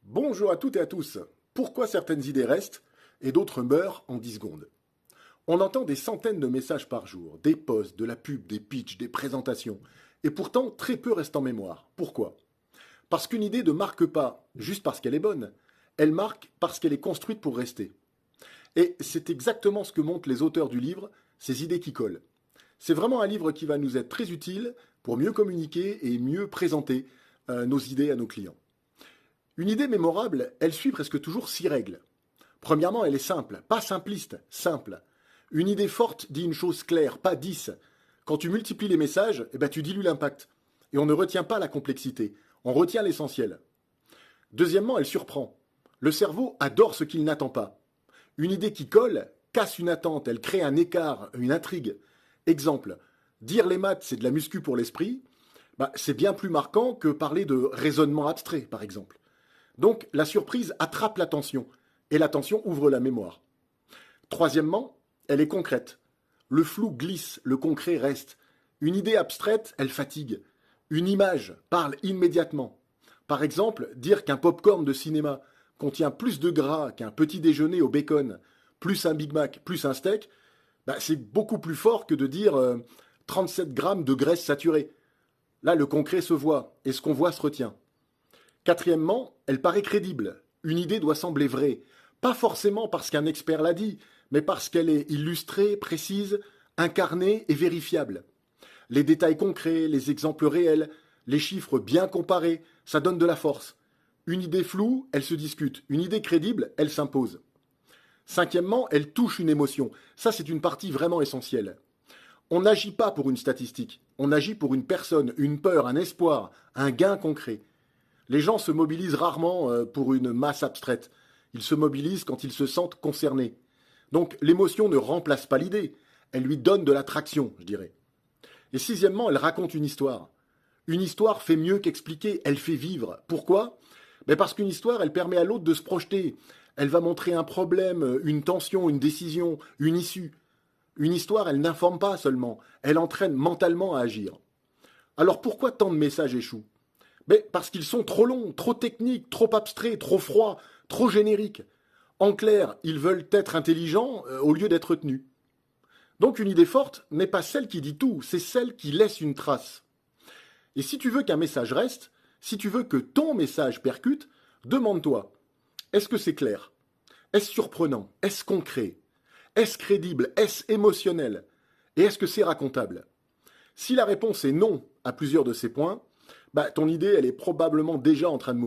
Bonjour à toutes et à tous. Pourquoi certaines idées restent et d'autres meurent en 10 secondes? On entend des centaines de messages par jour, des posts, de la pub, des pitchs, des présentations, et pourtant très peu restent en mémoire. Pourquoi? Parce qu'une idée ne marque pas juste parce qu'elle est bonne, elle marque parce qu'elle est construite pour rester. Et c'est exactement ce que montrent les auteurs du livre, ces idées qui collent. C'est vraiment un livre qui va nous être très utile pour mieux communiquer et mieux présenter nos idées à nos clients. Une idée mémorable, elle suit presque toujours 6 règles. Premièrement, elle est simple, pas simpliste, simple. Une idée forte dit une chose claire, pas 10. Quand tu multiplies les messages, tu dilues l'impact. Et on ne retient pas la complexité, on retient l'essentiel. Deuxièmement, elle surprend. Le cerveau adore ce qu'il n'attend pas. Une idée qui colle casse une attente, elle crée un écart, une intrigue. Exemple, dire les maths c'est de la muscu pour l'esprit, c'est bien plus marquant que parler de raisonnement abstrait, par exemple. Donc la surprise attrape l'attention, et l'attention ouvre la mémoire. Troisièmement, elle est concrète. Le flou glisse, le concret reste. Une idée abstraite, elle fatigue. Une image parle immédiatement. Par exemple, dire qu'un pop-corn de cinéma contient plus de gras qu'un petit déjeuner au bacon, plus un Big Mac, plus un steak, c'est beaucoup plus fort que de dire 37 grammes de graisse saturée. Là, le concret se voit, et ce qu'on voit se retient. Quatrièmement, elle paraît crédible. Une idée doit sembler vraie. Pas forcément parce qu'un expert l'a dit, mais parce qu'elle est illustrée, précise, incarnée et vérifiable. Les détails concrets, les exemples réels, les chiffres bien comparés, ça donne de la force. Une idée floue, elle se discute. Une idée crédible, elle s'impose. Cinquièmement, elle touche une émotion. Ça, c'est une partie vraiment essentielle. On n'agit pas pour une statistique. On agit pour une personne, une peur, un espoir, un gain concret. Les gens se mobilisent rarement pour une masse abstraite. Ils se mobilisent quand ils se sentent concernés. Donc l'émotion ne remplace pas l'idée, elle lui donne de l'attraction, je dirais. Et sixièmement, elle raconte une histoire. Une histoire fait mieux qu'expliquer, elle fait vivre. Pourquoi? Parce qu'une histoire, elle permet à l'autre de se projeter. Elle va montrer un problème, une tension, une décision, une issue. Une histoire, elle n'informe pas seulement, elle entraîne mentalement à agir. Alors pourquoi tant de messages échouent? Parce qu'ils sont trop longs, trop techniques, trop abstraits, trop froids, trop génériques. En clair, ils veulent être intelligents au lieu d'être tenus. Donc une idée forte n'est pas celle qui dit tout, c'est celle qui laisse une trace. Et si tu veux qu'un message reste, si tu veux que ton message percute, demande-toi, est-ce que c'est clair? Est-ce surprenant? Est-ce concret? Est-ce crédible? Est-ce émotionnel? Et est-ce que c'est racontable? Si la réponse est non à plusieurs de ces points, ton idée, elle est probablement déjà en train de mourir.